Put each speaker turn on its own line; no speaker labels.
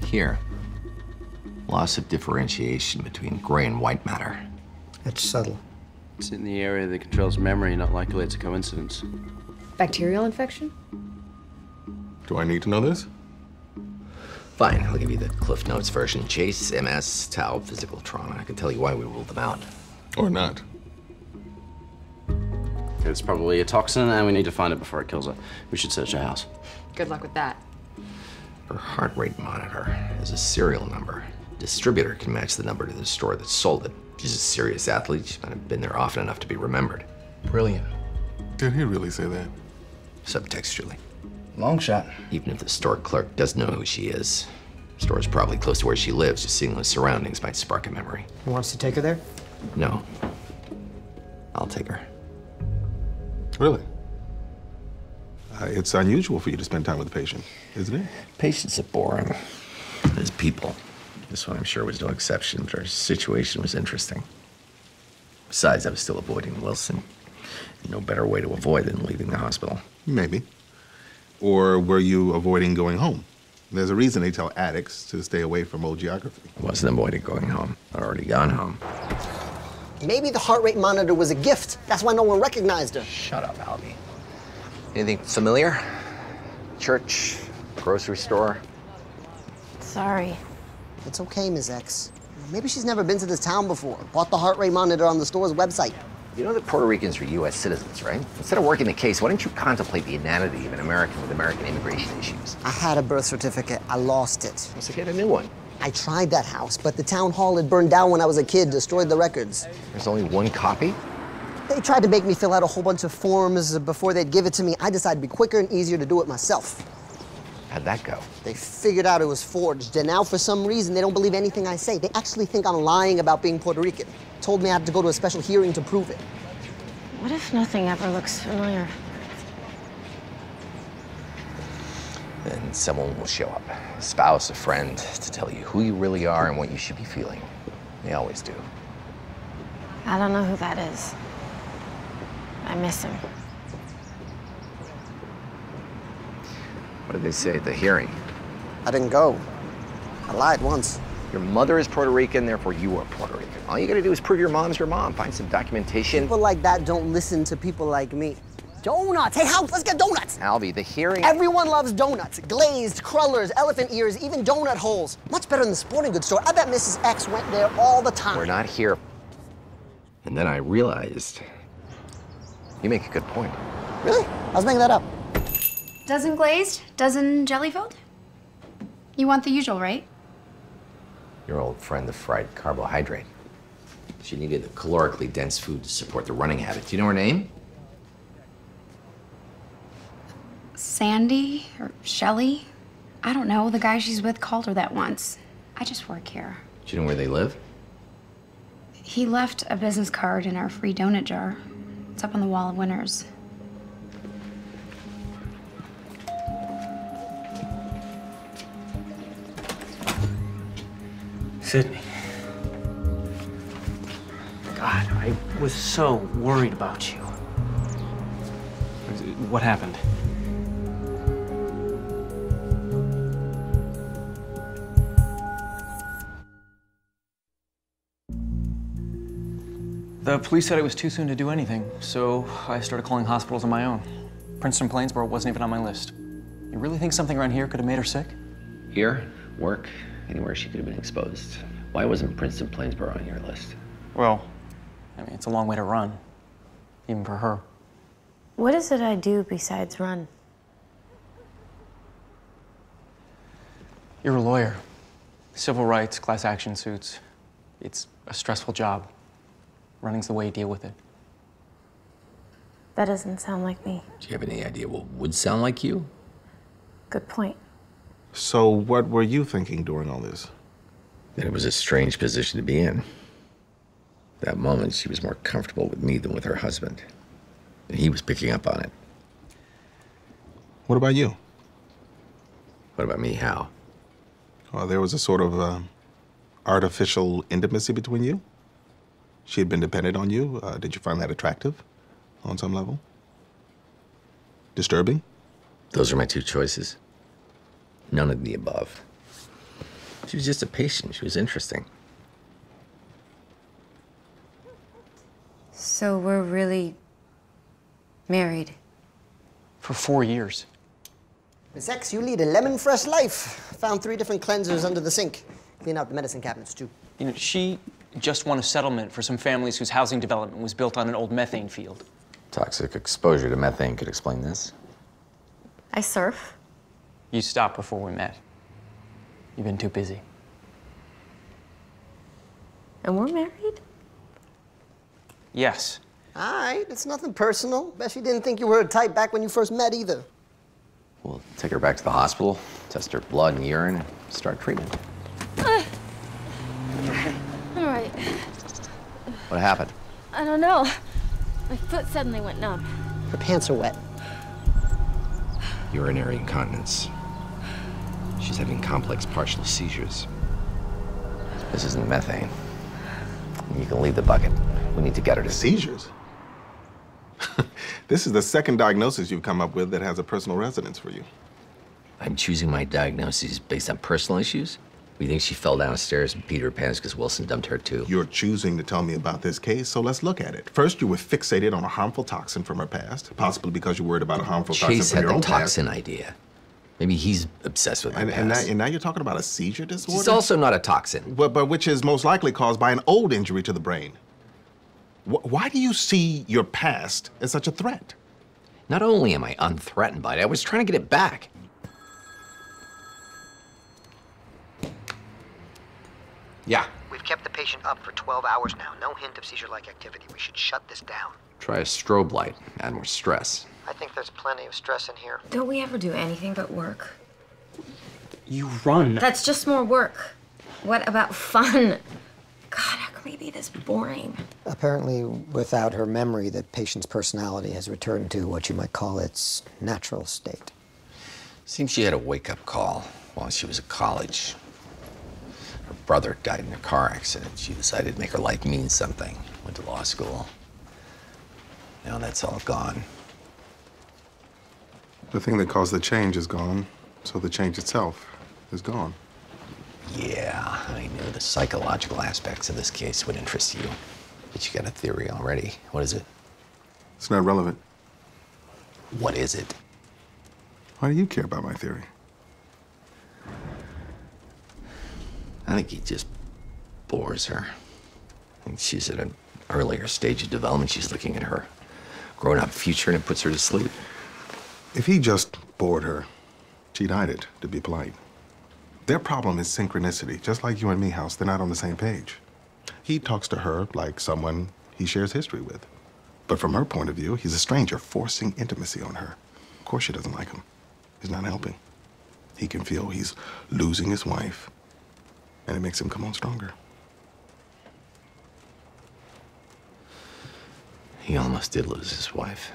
here. Loss of differentiation between gray and white matter.
It's subtle.
It's in the area that controls memory, not likely it's a coincidence.
Bacterial infection?
Do I need to know this?
Fine, I'll give you the Cliff Notes version. Chase, MS, tau, physical trauma. I can tell you why we ruled them out.
Or not.
It's probably a toxin, and we need to find it before it kills her. We should search her house.
Good luck with that.
Her heart rate monitor has a serial number. Distributor can match the number to the store that sold it. She's a serious athlete. She might have been there often enough to be remembered.
Brilliant.
Did he really say that?
Subtextually.
Long shot.
Even if the store clerk does know who she is, the store's probably close to where she lives. Just seeing those surroundings might spark a memory.
He wants to take her there?
No. I'll take her.
Really? It's unusual for you to spend time with the patient, isn't it?
Patients are boring. As people. This one, I'm sure, was no exception, but our situation was interesting. Besides, I was still avoiding Wilson. No better way to avoid than leaving the hospital.
Maybe. Or were you avoiding going home? There's a reason they tell addicts to stay away from old geography.
I wasn't avoiding going home. I'd already gone home.
Maybe the heart rate monitor was a gift. That's why no one recognized her.
Shut up, Albie. Anything familiar? Church? Grocery store?
Sorry.
It's okay, Ms. X. Maybe she's never been to this town before. Bought the heart rate monitor on the store's website.
You know that Puerto Ricans are U.S. citizens, right? Instead of working the case, why don't you contemplate the inanity of an American with American immigration issues?
I had a birth certificate. I lost it.
Let's get a new one.
I tried that house, but the town hall had burned down when I was a kid, destroyed the records.
There's only one copy?
They tried to make me fill out a whole bunch of forms before they'd give it to me. I decided it'd be quicker and easier to do it myself.
How'd that go?
They figured out it was forged, and now for some reason they don't believe anything I say. They actually think I'm lying about being Puerto Rican. Told me I had to go to a special hearing to prove it.
What if nothing ever looks familiar?
Then someone will show up, a spouse, a friend, to tell you who you really are and what you should be feeling. They always do.
I don't know who that is. I miss him.
What did they say at the hearing?
I didn't go. I lied once.
Your mother is Puerto Rican, therefore you are Puerto Rican. All you gotta do is prove your mom's your mom. Find some documentation.
People like that don't listen to people like me. Donuts! Hey, House, let's get donuts!
Albie, the hearing...
Everyone loves donuts. Glazed, crullers, elephant ears, even donut holes. Much better than the sporting goods store. I bet Mrs. X went there all the time.
We're not here. And then I realized... You make a good point.
Really? I was making that up.
Dozen glazed, dozen jelly filled? You want the usual, right?
Your old friend, the fried carbohydrate. She needed a calorically dense food to support the running habit. Do you know her name?
Sandy or Shelly? I don't know. The guy she's with called her that once. I just work here.
Do you know where they live?
He left a business card in our free donut jar. It's up on the wall of Winners.
Sydney. God, I was so worried about you. What happened? The police said it was too soon to do anything, so I started calling hospitals on my own. Princeton-Plainsboro wasn't even on my list. You really think something around here could have made her sick?
Here, work, anywhere she could have been exposed. Why wasn't Princeton-Plainsboro on your list?
Well, I mean, it's a long way to run, even for her.
What is it I do besides run?
You're a lawyer. Civil rights, class action suits. It's a stressful job. Running's the way you deal with it.
That doesn't sound like me.
Do you have any idea what would sound like you?
Good point.
So what were you thinking during all this?
That it was a strange position to be in. That moment, she was more comfortable with me than with her husband. And he was picking up on it.
What about you?
What about me? How?
Well, there was a sort of artificial intimacy between you? She had been dependent on you. Did you find that attractive on some level? Disturbing?
Those are my two choices. None of the above. She was just a patient. She was interesting.
So we're really married?
For 4 years.
Miss X, you lead a lemon-fresh life. Found 3 different cleansers under the sink. Clean out the medicine cabinets, too.
You know, she just won a settlement for some families whose housing development was built on an old methane field.
Toxic exposure to methane could explain this.
I surf.
You stopped before we met. You've been too busy.
And we're married?
Yes.
All right, it's nothing personal. Bet she didn't think you were a type back when you first met either.
We'll take her back to the hospital, test her blood and urine, and start treatment.
All right.
What happened?
I don't know. My foot suddenly went numb.
Her pants are wet.
Urinary incontinence. She's having complex partial seizures. This isn't methane. You can leave the bucket. We need to get her to
Seizures? This is the second diagnosis you've come up with that has a personal resonance for you.
I'm choosing my diagnoses based on personal issues? We think she fell downstairs and peed her pants because Wilson dumped her too.
You're choosing to tell me about this case, so let's look at it. First, you were fixated on a harmful toxin from her past, possibly because you're worried about a harmful toxin
Chase
from
had
your
the
own
toxin
past.
idea. Maybe he's obsessed with my
And
past.
now you're talking about a seizure disorder?
It's also not a toxin.
But which is most likely caused by an old injury to the brain. Why do you see your past as such a threat?
Not only am I unthreatened by it, I was trying to get it back. Yeah.
We've kept the patient up for 12 hours now. No hint of seizure-like activity. We should shut this down.
Try a strobe light, add more stress.
I think there's plenty of stress in here.
Don't we ever do anything but work?
You run.
That's just more work. What about fun? God, how can we be this boring?
Apparently, without her memory, the patient's personality has returned to what you might call its natural state.
Seems she had a wake-up call while she was at college. Her brother died in a car accident. She decided to make her life mean something. Went to law school. Now that's all gone.
The thing that caused the change is gone, so the change itself is gone.
Yeah, I knew the psychological aspects of this case would interest you. But you got a theory already. What is it?
It's not relevant.
What is it?
Why do you care about my theory?
I think he just bores her. I think she's at an earlier stage of development. She's looking at her grown-up future and it puts her to sleep.
If he just bored her, she'd hide it, to be polite. Their problem is synchronicity. Just like you and me, House, they're not on the same page. He talks to her like someone he shares history with. But from her point of view, he's a stranger forcing intimacy on her. Of course she doesn't like him. He's not helping. He can feel he's losing his wife, and it makes him come on stronger.
He almost did lose his wife.